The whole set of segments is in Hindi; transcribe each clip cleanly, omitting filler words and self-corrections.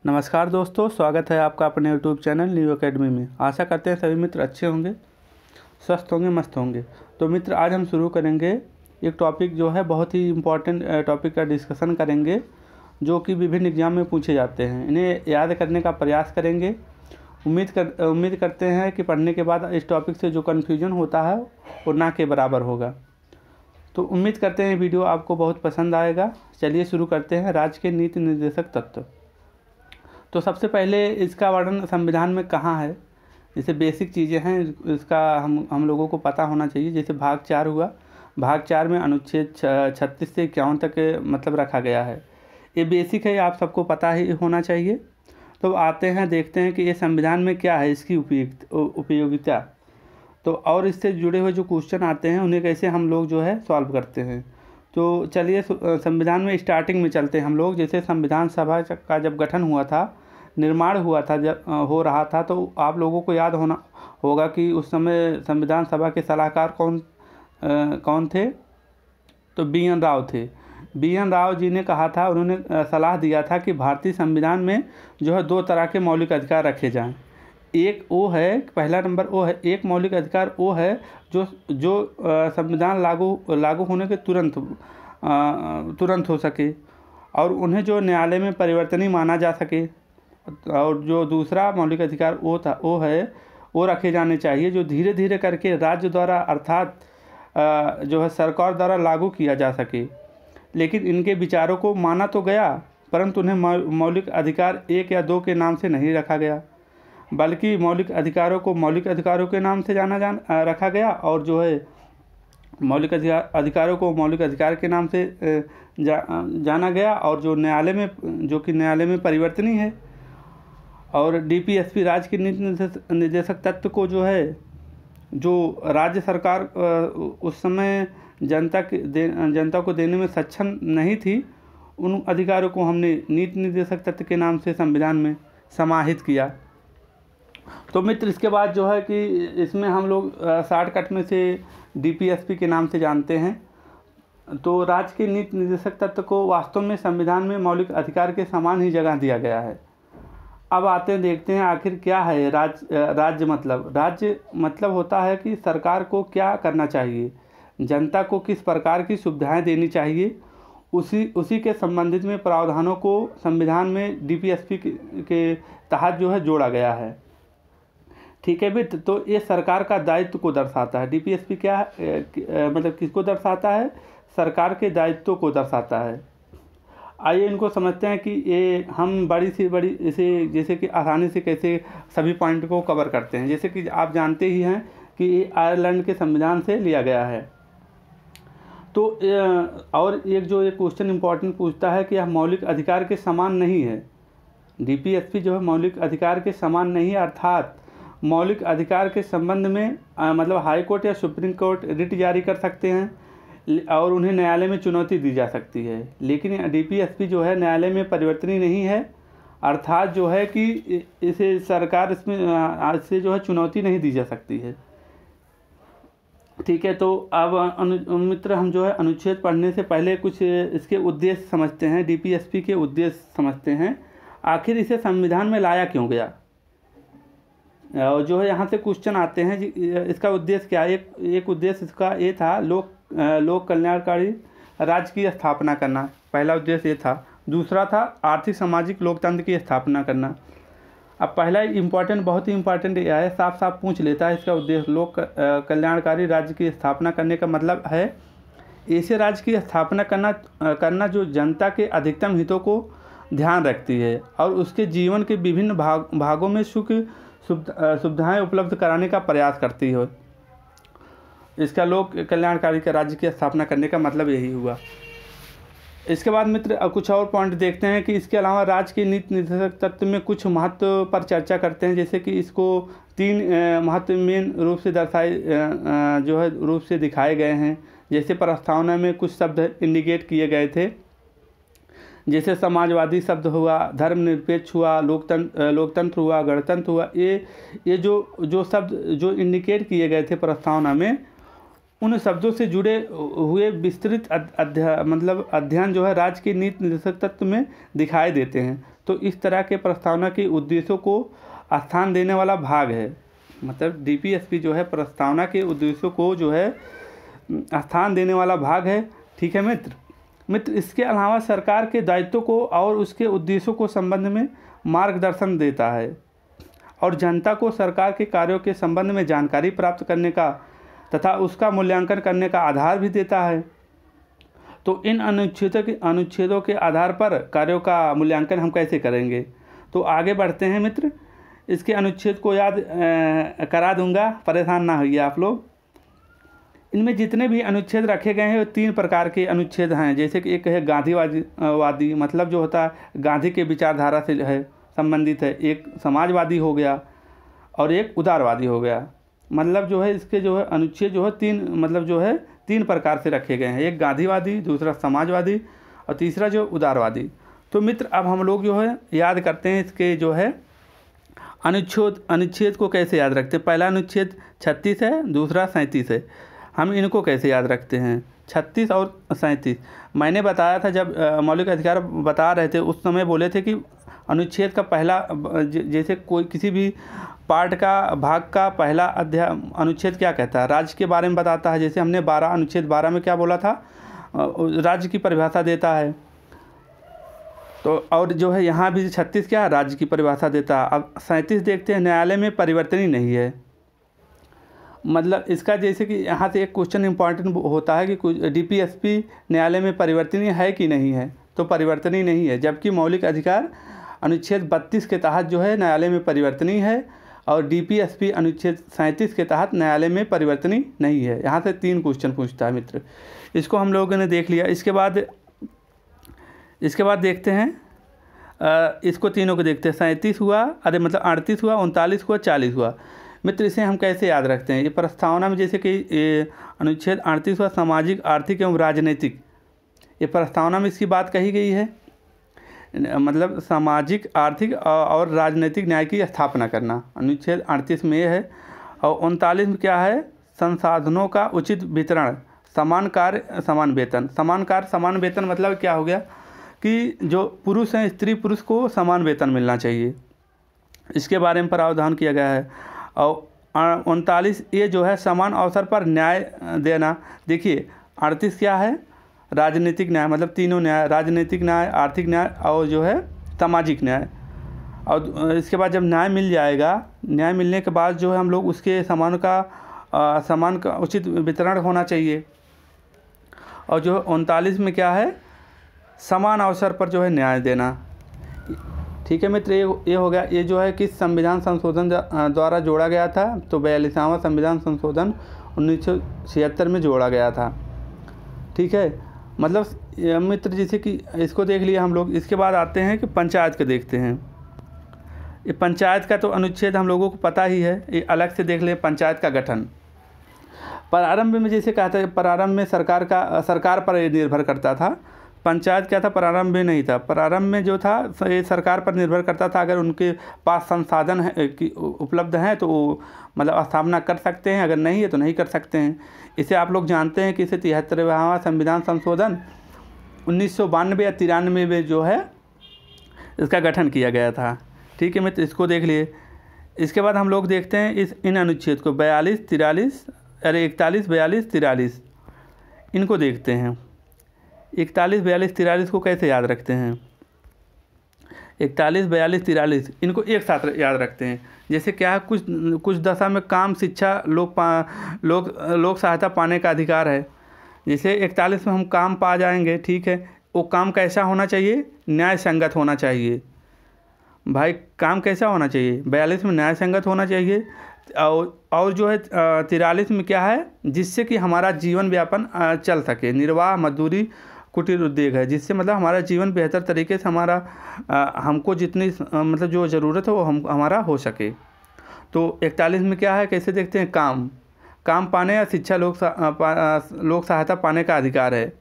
नमस्कार दोस्तों, स्वागत है आपका अपने यूट्यूब चैनल न्यू एकेडमी में। आशा करते हैं सभी मित्र अच्छे होंगे, स्वस्थ होंगे, मस्त होंगे। तो मित्र, आज हम शुरू करेंगे एक टॉपिक जो है बहुत ही इम्पोर्टेंट टॉपिक का डिस्कशन करेंगे, जो कि विभिन्न एग्जाम में पूछे जाते हैं। इन्हें याद करने का प्रयास करेंगे। उम्मीद करते हैं कि पढ़ने के बाद इस टॉपिक से जो कन्फ्यूजन होता है वो ना के बराबर होगा। तो उम्मीद करते हैं वीडियो आपको बहुत पसंद आएगा। चलिए शुरू करते हैं। राज्य के नीति निर्देशक तत्व। तो सबसे पहले इसका वर्णन संविधान में कहाँ है, जैसे बेसिक चीज़ें हैं इसका हम लोगों को पता होना चाहिए। जैसे भाग 4 हुआ, भाग 4 में अनुच्छेद 36 से 51 तक मतलब रखा गया है। ये बेसिक है, आप सबको पता ही होना चाहिए। तो आते हैं, देखते हैं कि ये संविधान में क्या है, इसकी उपयोगिता। तो और इससे जुड़े हुए जो क्वेश्चन आते हैं उन्हें कैसे हम लोग जो है सॉल्व करते हैं। तो चलिए संविधान में स्टार्टिंग में चलते हैं हम लोग। जैसे संविधान सभा का जब गठन हुआ था, निर्माण हुआ था, जब हो रहा था, तो आप लोगों को याद होगा कि उस समय संविधान सभा के सलाहकार कौन थे। तो बी.एन. राव थे। बी.एन. राव जी ने कहा था, उन्होंने सलाह दिया था कि भारतीय संविधान में जो है 2 तरह के मौलिक अधिकार रखे जाएं। एक वो है, पहला नंबर वो है, एक मौलिक अधिकार वो है जो संविधान लागू होने के तुरंत हो सके और उन्हें जो न्यायालय में परिवर्तनीय माना जा सके। और जो दूसरा मौलिक अधिकार वो रखे जाने चाहिए जो धीरे धीरे करके राज्य द्वारा अर्थात जो है सरकार द्वारा लागू किया जा सके। लेकिन इनके विचारों को माना तो गया, परंतु उन्हें मौलिक अधिकार 1 या 2 के नाम से नहीं रखा गया, बल्कि मौलिक अधिकारों को मौलिक अधिकारों के नाम से रखा गया और जो है मौलिक अधिकारों को मौलिक अधिकार के नाम से जाना गया। और जो न्यायालय में परिवर्तनीय है। और डीपीएसपी राज्य के नीति निर्देशक तत्व को जो राज्य सरकार उस समय जनता को देने में सक्षम नहीं थी, उन अधिकारों को हमने नीति निर्देशक तत्व के नाम से संविधान में समाहित किया। तो मित्र, इसके बाद जो है कि इसमें हम लोग शॉर्टकट में से डीपीएसपी के नाम से जानते हैं। तो राज्य के नीति निर्देशक तत्व को वास्तव में संविधान में मौलिक अधिकार के समान ही जगह दिया गया है। अब आते हैं, देखते हैं आखिर क्या है राज्य मतलब होता है कि सरकार को क्या करना चाहिए, जनता को किस प्रकार की सुविधाएं देनी चाहिए, उसी के संबंधित में प्रावधानों को संविधान में डीपीएसपी के तहत जो है जोड़ा गया है। ठीक है मित्र, तो ये सरकार का दायित्व को दर्शाता है। डीपीएसपी क्या है, मतलब किसको दर्शाता है, सरकार के दायित्व को दर्शाता है। आइए इनको समझते हैं कि ये हम बड़ी से बड़ी इसे जैसे कि आसानी से कैसे सभी पॉइंट को कवर करते हैं। जैसे कि आप जानते ही हैं कि ये आयरलैंड के संविधान से लिया गया है। तो और एक जो ये क्वेश्चन इम्पोर्टेंट पूछता है कि यह मौलिक अधिकार के समान नहीं है। डीपीएसपी जो है मौलिक अधिकार के समान नहीं है, अर्थात मौलिक अधिकार के संबंध में मतलब हाई कोर्ट या सुप्रीम कोर्ट रिट जारी कर सकते हैं और उन्हें न्यायालय में चुनौती दी जा सकती है। लेकिन डीपीएसपी जो है न्यायालय में परिवर्तनीय नहीं है, अर्थात जो है कि इसे सरकार इससे जो है चुनौती नहीं दी जा सकती है। ठीक है, तो अब मित्र, हम जो है अनुच्छेद पढ़ने से पहले कुछ इसके उद्देश्य समझते हैं, डीपीएसपी के उद्देश्य समझते हैं। आखिर इसे संविधान में लाया क्यों गया, और जो है यहाँ से क्वेश्चन आते हैं इसका उद्देश्य क्या है। एक उद्देश्य इसका ये था, लोक कल्याणकारी राज्य की स्थापना करना, पहला उद्देश्य ये था। दूसरा था आर्थिक सामाजिक लोकतंत्र की स्थापना करना। अब पहला बहुत ही इम्पोर्टेंट यह है, साफ साफ पूछ लेता है इसका उद्देश्य। लोक कल्याणकारी राज्य की स्थापना करने का मतलब है ऐसे राज्य की स्थापना करना जो जनता के अधिकतम हितों को ध्यान रखती है और उसके जीवन के विभिन्न भागों में सुविधाएं उपलब्ध कराने का प्रयास करती हो। इसका लोक कल्याणकारी के राज्य की स्थापना करने का मतलब यही हुआ। इसके बाद मित्र कुछ और पॉइंट देखते हैं कि इसके अलावा राज्य के नीति निर्देशक तत्व में कुछ महत्व पर चर्चा करते हैं। जैसे कि इसको 3 महत्व मेन रूप से रूप से दिखाए गए हैं। जैसे प्रस्तावना में कुछ शब्द इंडिकेट किए गए थे, जैसे समाजवादी शब्द हुआ, धर्मनिरपेक्ष हुआ, लोकतंत्र हुआ, गणतंत्र हुआ। ये जो शब्द जो इंडिकेट किए गए थे प्रस्तावना में, उन शब्दों से जुड़े हुए विस्तृत अध्ययन जो है राज्य के नीति निर्देशक तत्व में दिखाई देते हैं। तो इस तरह के प्रस्तावना के उद्देश्यों को स्थान देने वाला भाग है। मतलब DPSP जो है प्रस्तावना के उद्देश्यों को जो है स्थान देने वाला भाग है। ठीक है मित्र, इसके अलावा सरकार के दायित्वों को और उसके उद्देश्यों को संबंध में मार्गदर्शन देता है और जनता को सरकार के कार्यों के संबंध में जानकारी प्राप्त करने का तथा उसका मूल्यांकन करने का आधार भी देता है। तो इन अनुच्छेदों के आधार पर कार्यों का मूल्यांकन हम कैसे करेंगे? तो आगे बढ़ते हैं मित्र, इसके अनुच्छेद को याद करा दूंगा, परेशान ना होइए आप लोग। इनमें जितने भी अनुच्छेद रखे गए हैं वो 3 प्रकार के अनुच्छेद हैं। जैसे कि एक है गांधीवादी, मतलब जो होता है गांधी के विचारधारा से है संबंधित है, एक समाजवादी हो गया और एक उदारवादी हो गया। मतलब जो है इसके जो है अनुच्छेद जो है 3 प्रकार से रखे गए हैं, एक गांधीवादी, दूसरा समाजवादी और तीसरा जो उदारवादी। तो मित्र अब हम लोग जो है याद करते हैं इसके जो है अनुच्छेद को कैसे याद रखते हैं। पहला अनुच्छेद 36 है, दूसरा 37 है। हम इनको कैसे याद रखते हैं? 36 और 37 मैंने बताया था जब मौलिक अधिकार बता रहे थे, उस समय बोले थे कि अनुच्छेद का पहला जैसे कोई किसी भी पार्ट का भाग का पहला अध्याय अनुच्छेद क्या कहता है, राज्य के बारे में बताता है। जैसे हमने अनुच्छेद 12 में क्या बोला था, राज्य की परिभाषा देता है। तो और जो है यहाँ भी 36 क्या है, राज्य की परिभाषा देता है। अब 37 देखते हैं, न्यायालय में परिवर्तनीय नहीं है। मतलब इसका जैसे कि यहाँ से एक क्वेश्चन इंपॉर्टेंट होता है कि DPSP न्यायालय में परिवर्तनीय है कि नहीं है, तो परिवर्तनीय नहीं है। जबकि मौलिक अधिकार अनुच्छेद 32 के तहत जो है न्यायालय में परिवर्तनीय है और DPSP अनुच्छेद 37 के तहत न्यायालय में परिवर्तनीय नहीं है। यहाँ से 3 क्वेश्चन पूछता है मित्र, इसको हम लोगों ने देख लिया। इसके बाद देखते हैं इसको तीनों को देखते हैं। 37 हुआ, 38 हुआ, 39 हुआ, 40 हुआ। मित्र इसे हम कैसे याद रखते हैं? ये प्रस्तावना में जैसे कि अनुच्छेद 38 हुआ सामाजिक, आर्थिक एवं राजनीतिक, ये प्रस्तावना में इसकी बात कही गई है। मतलब सामाजिक, आर्थिक और राजनीतिक न्याय की स्थापना करना अनुच्छेद 38 में है। और 39 में क्या है, संसाधनों का उचित वितरण, समान कार्य समान वेतन। समान कार्य समान वेतन मतलब क्या हो गया कि जो पुरुष हैं स्त्री पुरुष को समान वेतन मिलना चाहिए, इसके बारे में प्रावधान किया गया है। और 39 ये जो है समान अवसर पर न्याय देना। देखिए 38 क्या है, राजनीतिक न्याय, मतलब तीनों न्याय, राजनीतिक न्याय, आर्थिक न्याय और जो है सामाजिक न्याय। और इसके बाद जब न्याय मिल जाएगा, न्याय मिलने के बाद जो है हम लोग उसके समान का उचित वितरण होना चाहिए। और जो 39 में क्या है, समान अवसर पर जो है न्याय देना। ठीक है मित्र, ये हो गया। ये जो है किस संविधान संशोधन द्वारा जोड़ा गया था, तो 42वां संविधान संशोधन 1976 में जोड़ा गया था। ठीक है, मतलब मित्र जैसे कि इसको देख लिया हम लोग। इसके बाद आते हैं कि पंचायत को देखते हैं। ये पंचायत का तो अनुच्छेद हम लोगों को पता ही है, ये अलग से देख लें। पंचायत का गठन प्रारंभ में जैसे कहा था, प्रारंभ में सरकार पर ये निर्भर करता था। पंचायत क्या था, प्रारंभ में नहीं था। प्रारंभ में जो था ये सरकार पर निर्भर करता था। अगर उनके पास संसाधन है कि उपलब्ध हैं तो वो मतलब स्थापना कर सकते हैं, अगर नहीं है तो नहीं कर सकते हैं। इसे आप लोग जानते हैं कि इसे 73वां संविधान संशोधन 1992 या 93 में जो है इसका गठन किया गया था। ठीक है मित्र, इसको देख लिए। इसके बाद हम लोग देखते हैं इन अनुच्छेद को 41, 42, 43 इनको देखते हैं। 41, 42, 43 को कैसे याद रखते हैं? 41, 42, 43 इनको एक साथ याद रखते हैं। जैसे क्या है, कुछ दशा में काम, शिक्षा, लोक सहायता पाने का अधिकार है। जैसे 41 में हम काम पा जाएंगे। ठीक है, वो काम कैसा होना चाहिए, न्याय संगत होना चाहिए। भाई काम कैसा होना चाहिए, 42 में न्याय संगत होना चाहिए। और जो है 43 में क्या है, जिससे कि हमारा जीवन व्यापन चल सके। निर्वाह, मजदूरी, कुटीर उद्योग है, जिससे मतलब हमारा जीवन बेहतर तरीके से हमको जितनी मतलब जो ज़रूरत है वो हमारा हो सके। तो 41 में क्या है, कैसे देखते हैं, काम पाने या शिक्षा, लोक सहायता पाने का अधिकार है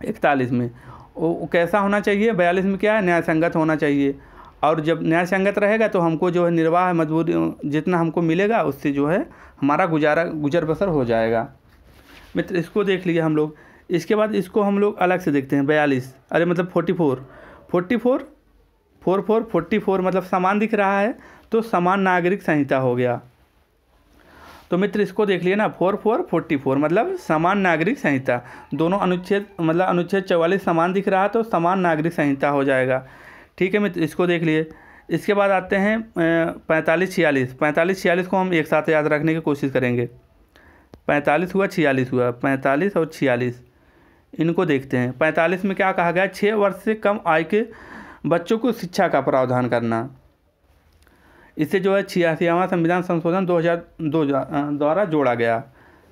41 में। वो कैसा होना चाहिए, 42 में क्या है, न्याय संगत होना चाहिए। और जब न्याय संगत रहेगा तो हमको जो है निर्वाह, मजबूरी जितना हमको मिलेगा उससे जो है हमारा गुजर बसर हो जाएगा। मित्र इसको देख लिए हम लोग। इसके बाद इसको हम लोग अलग से देखते हैं 42, 44 44 मतलब समान दिख रहा है तो समान नागरिक संहिता हो गया। तो मित्र इसको देख लिए ना, 44 मतलब समान नागरिक संहिता, दोनों अनुच्छेद मतलब अनुच्छेद 44 समान दिख रहा है तो समान नागरिक संहिता हो जाएगा। ठीक है मित्र, इसको देख लिए। इसके बाद आते हैं 45-46 को हम एक साथ याद रखने की कोशिश करेंगे। 45 हुआ, 46 हुआ, 45 और 46 इनको देखते हैं। 45 में क्या कहा गया, 6 वर्ष से कम आयु के बच्चों को शिक्षा का प्रावधान करना। इससे जो है 86वां संविधान संशोधन 2002 द्वारा जोड़ा गया,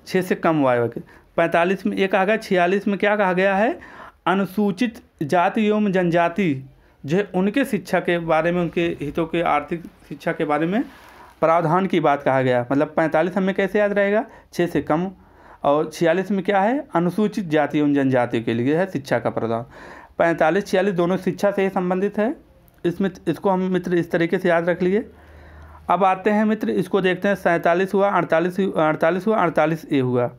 6 से कम आयु के। 45 में ये कहा गया। 46 में क्या कहा गया है, अनुसूचित जाति एवं जनजाति जो है उनके शिक्षा के बारे में, उनके हितों के आर्थिक शिक्षा के बारे में प्रावधान की बात कहा गया। मतलब 45 हमें कैसे याद रहेगा, 6 से कम, और 46 में क्या है, अनुसूचित जाति एवं जनजाति के लिए है शिक्षा का प्रावधान। 45-46 दोनों शिक्षा से ही संबंधित है। इसको हम मित्र इस तरीके से याद रख लिए। अब आते हैं मित्र, इसको देखते हैं। 47 हुआ, 48 हुआ, 48A हुआ।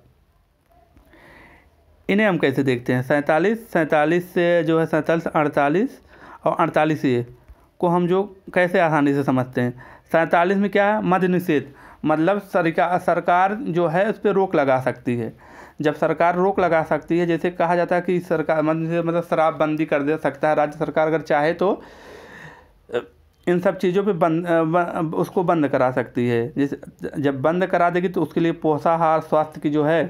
इन्हें हम कैसे देखते हैं, 47 से जो है 47, 48 और 48A को हम जो कैसे आसानी से समझते हैं। 47 में क्या है, मद्य निषेध, मतलब सरकार जो है उस पर रोक लगा सकती है। जब सरकार रोक लगा सकती है, जैसे कहा जाता है कि सरकार मतलब शराबबंदी कर दे सकता है राज्य सरकार अगर चाहे तो इन सब चीज़ों पे उसको बंद करा सकती है। जैसे जब बंद करा देगी तो उसके लिए पोषाहार स्वास्थ्य की जो है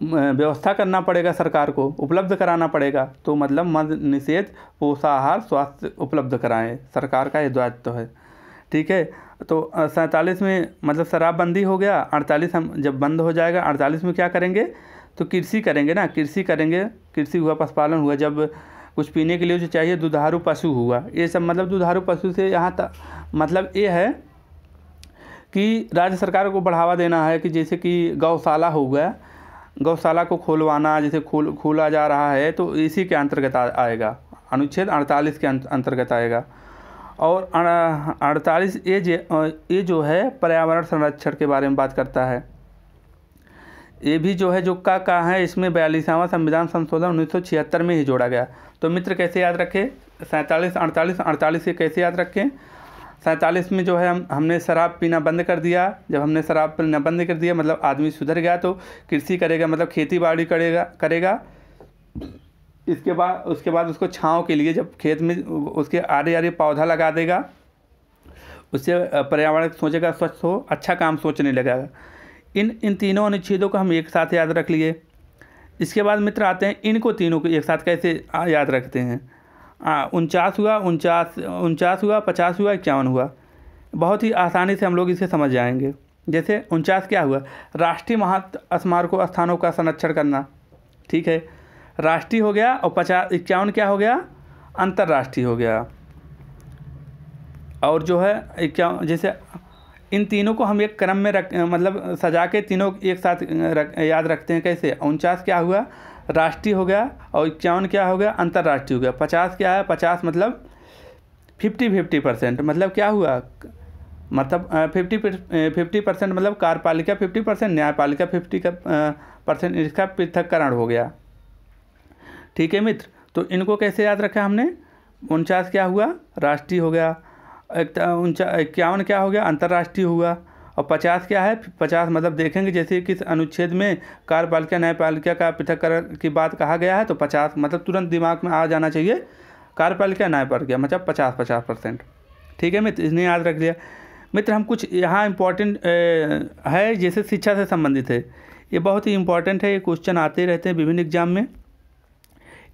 व्यवस्था करना पड़ेगा, सरकार को उपलब्ध कराना पड़ेगा। तो मतलब मद्य निषेध, पोषाहार, स्वास्थ्य उपलब्ध कराएं, सरकार का ये दायित्व है। ठीक है, तो 47 में मतलब शराबबंदी हो गया। 48 हम जब बंद हो जाएगा, 48 में क्या करेंगे, तो कृषि करेंगे ना, कृषि करेंगे। कृषि हुआ, पशुपालन हुआ, जब कुछ पीने के लिए जो चाहिए, दुधारू पशु हुआ, ये सब मतलब दुधारू पशु से यहाँ तक मतलब ये है कि राज्य सरकार को बढ़ावा देना है कि जैसे कि गौशाला हो गया, गौशाला को खोलवाना, जैसे खोला जा रहा है तो इसी के अंतर्गत आएगा, अनुच्छेद 48 के अंतर्गत आएगा। और 48A जो है पर्यावरण संरक्षण के बारे में बात करता है। ये भी जो है जो का है, इसमें 42वां संविधान संशोधन 1976 में ही जोड़ा गया। तो मित्र कैसे याद रखें, 47, 48 से कैसे याद रखें। 47 में जो है हमने शराब पीना बंद कर दिया। जब हमने शराब पीना बंद कर दिया मतलब आदमी सुधर गया, तो कृषि करेगा, मतलब खेती बाड़ी करेगा। उसके बाद उसको छांव के लिए जब खेत में उसके आरे पौधा लगा देगा, उससे पर्यावरण सोचेगा, स्वच्छ हो, अच्छा काम सोचने लगेगा। इन तीनों अनुच्छेदों को हम एक साथ याद रख लिए। इसके बाद मित्र आते हैं, इनको तीनों को एक साथ कैसे याद रखते हैं। 49 हुआ, 49 हुआ, 50 हुआ, 51 हुआ। बहुत ही आसानी से हम लोग इसे समझ जाएंगे। जैसे 49 क्या हुआ, राष्ट्रीय महत्व स्मारकों स्थानों का संरक्षण करना। ठीक है, राष्ट्रीय हो गया। और 51 क्या हो गया, अंतर्राष्ट्रीय हो गया। और जो है 51, जैसे इन तीनों को हम एक क्रम में मतलब सजा के तीनों एक साथ याद रखते हैं। कैसे, 49 क्या हुआ, राष्ट्रीय हो गया, और 51 क्या हो गया, अंतर्राष्ट्रीय हो गया। 50 क्या है, 50 मतलब 50% मतलब क्या हुआ, मतलब 50% मतलब कार्यपालिका 50%, न्यायपालिका 50%, इसका पृथक्करण हो गया। ठीक है मित्र, तो इनको कैसे याद रखा हमने। 49 क्या हुआ, राष्ट्रीय हो गया। 51 क्या हो गया, अंतर्राष्ट्रीय हुआ। और 50 क्या है, 50 मतलब देखेंगे जैसे किस अनुच्छेद में कार्यपालिका न्यायपालिका का पृथक्करण की बात कहा गया है, तो 50 मतलब तुरंत दिमाग में आ जाना चाहिए, कार्यपालिका न्यायपालिका मतलब 50%। ठीक है मित्र, इसने याद रख लिया। मित्र हम कुछ यहाँ इम्पोर्टेंट है, जैसे शिक्षा से संबंधित है, ये बहुत ही इम्पोर्टेंट है, ये क्वेश्चन आते रहते हैं विभिन्न एग्जाम में।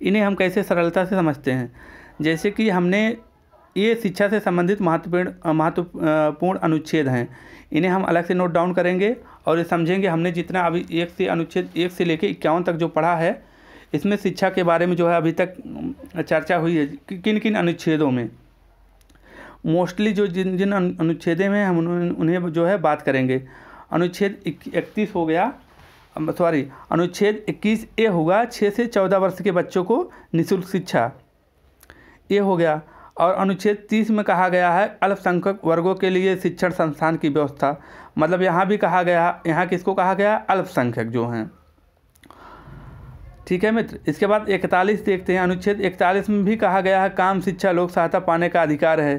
इन्हें हम कैसे सरलता से समझते हैं, जैसे कि हमने ये शिक्षा से संबंधित महत्वपूर्ण अनुच्छेद हैं, इन्हें हम अलग से नोट डाउन करेंगे और ये समझेंगे। हमने जितना अभी अनुच्छेद 1 से लेकर 51 तक जो पढ़ा है, इसमें शिक्षा के बारे में जो है अभी तक चर्चा हुई है किन किन अनुच्छेदों में। मोस्टली जो जिन अनुच्छेदों में हम उन्हें जो है बात करेंगे। अनुच्छेद 31 हो गया, अनुच्छेद 21A होगा, 6 से 14 वर्ष के बच्चों को निःशुल्क शिक्षा, ये हो गया। और अनुच्छेद 30 में कहा गया है अल्पसंख्यक वर्गों के लिए शिक्षण संस्थान की व्यवस्था। मतलब यहाँ भी कहा गया, यहाँ किसको कहा गया, अल्पसंख्यक जो हैं। ठीक है मित्र। इसके बाद 41 देखते हैं। अनुच्छेद 41 में भी कहा गया है काम, शिक्षा, लोक सहायता पाने का अधिकार है।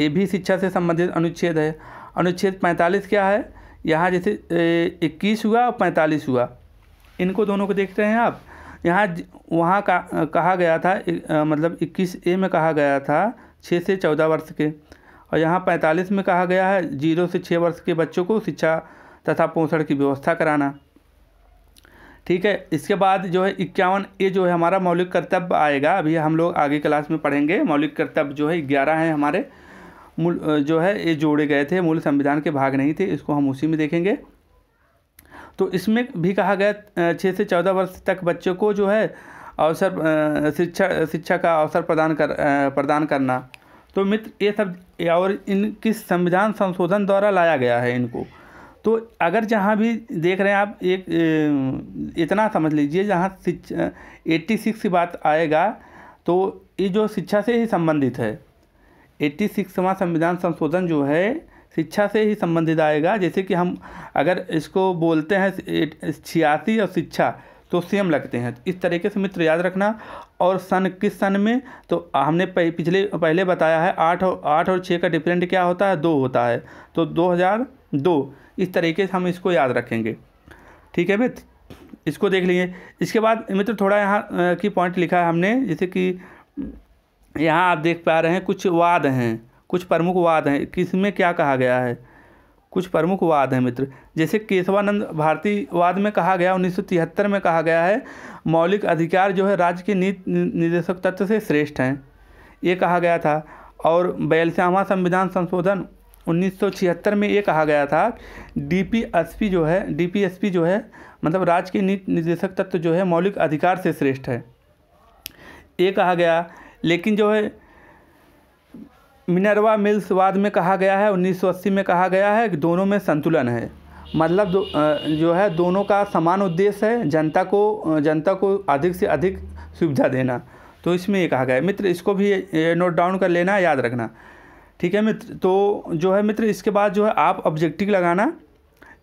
ये भी शिक्षा से संबंधित अनुच्छेद है। अनुच्छेद 45 क्या है, यहाँ जैसे 21 हुआ और 45 हुआ, इनको दोनों को देख रहे हैं आप। यहाँ वहाँ का कहा गया था मतलब 21A में कहा गया था 6 से 14 वर्ष के, और यहाँ 45 में कहा गया है 0 से 6 वर्ष के बच्चों को शिक्षा तथा पोषण की व्यवस्था कराना। ठीक है। इसके बाद जो है 51A जो है हमारा मौलिक कर्तव्य आएगा। अभी हम लोग आगे क्लास में पढ़ेंगे। मौलिक कर्तव्य जो है 11 हैं हमारे, मूल जो है ये जोड़े गए थे, मूल संविधान के भाग नहीं थे, इसको हम उसी में देखेंगे। तो इसमें भी कहा गया 6 से 14 वर्ष तक बच्चों को जो है अवसर शिक्षा का अवसर प्रदान करना। तो मित्र ये सब और इनकी संविधान संशोधन द्वारा लाया गया है इनको। तो अगर जहाँ भी देख रहे हैं आप, एक इतना समझ लीजिए, जहाँ शिक्षा 86 की बात आएगा तो ये जो शिक्षा से ही संबंधित है। 86वां संविधान संशोधन जो है शिक्षा से ही संबंधित आएगा। जैसे कि हम अगर इसको बोलते हैं 86 और शिक्षा तो सेम लगते हैं, इस तरीके से मित्र याद रखना। और सन किस सन में, तो हमने पहले बताया है 8 और 6 का डिफरेंट क्या होता है, 2 होता है, तो 2002, इस तरीके से हम इसको याद रखेंगे। ठीक है मित्र, इसको देख लीजिए। इसके बाद मित्र थोड़ा यहाँ की पॉइंट लिखा है हमने, जैसे कि यहाँ आप देख पा रहे हैं कुछ वाद हैं, कुछ प्रमुख वाद हैं। किसमें क्या कहा गया है, कुछ प्रमुख वाद हैं मित्र। जैसे केशवानंद भारती वाद में कहा गया 1973 में कहा गया है मौलिक अधिकार जो है राज्य के नीति निर्देशक तत्व से श्रेष्ठ हैं, ये कहा गया था। और 42वां संविधान संशोधन 1976 में ये कहा गया था डीपीएसपी जो है मतलब राज्य के नीति निर्देशक तत्व जो है मौलिक अधिकार से श्रेष्ठ है, ये कहा गया। लेकिन जो है मिनर्वा मिल्स वाद में कहा गया है 1980 में कहा गया है कि दोनों में संतुलन है, मतलब जो है दोनों का समान उद्देश्य है, जनता को अधिक से अधिक सुविधा देना। तो इसमें ये कहा गया है मित्र, इसको भी नोट डाउन कर लेना, याद रखना। ठीक है मित्र। तो जो है मित्र इसके बाद जो है आप ऑब्जेक्टिव लगाना,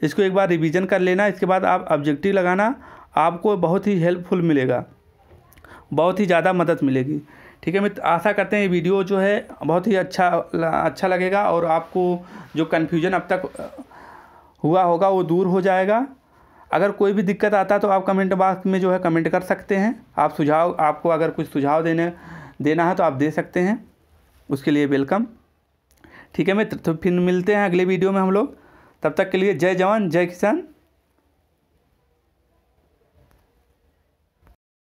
इसको एक बार रिवीजन कर लेना। इसके बाद आप ऑब्जेक्टिव लगाना, आपको बहुत ही हेल्पफुल मिलेगा, बहुत ही ज़्यादा मदद मिलेगी। ठीक है मित्र, आशा करते हैं ये वीडियो जो है बहुत ही अच्छा लगेगा और आपको जो कन्फ्यूजन अब तक हुआ होगा वो दूर हो जाएगा। अगर कोई भी दिक्कत आता है तो आप कमेंट बॉक्स में जो है कमेंट कर सकते हैं। आपको अगर कुछ सुझाव देना है तो आप दे सकते हैं, उसके लिए वेलकम। ठीक है मित्र, तो फिर मिलते हैं अगले वीडियो में हम लोग। तब तक के लिए जय जवान जय किसान।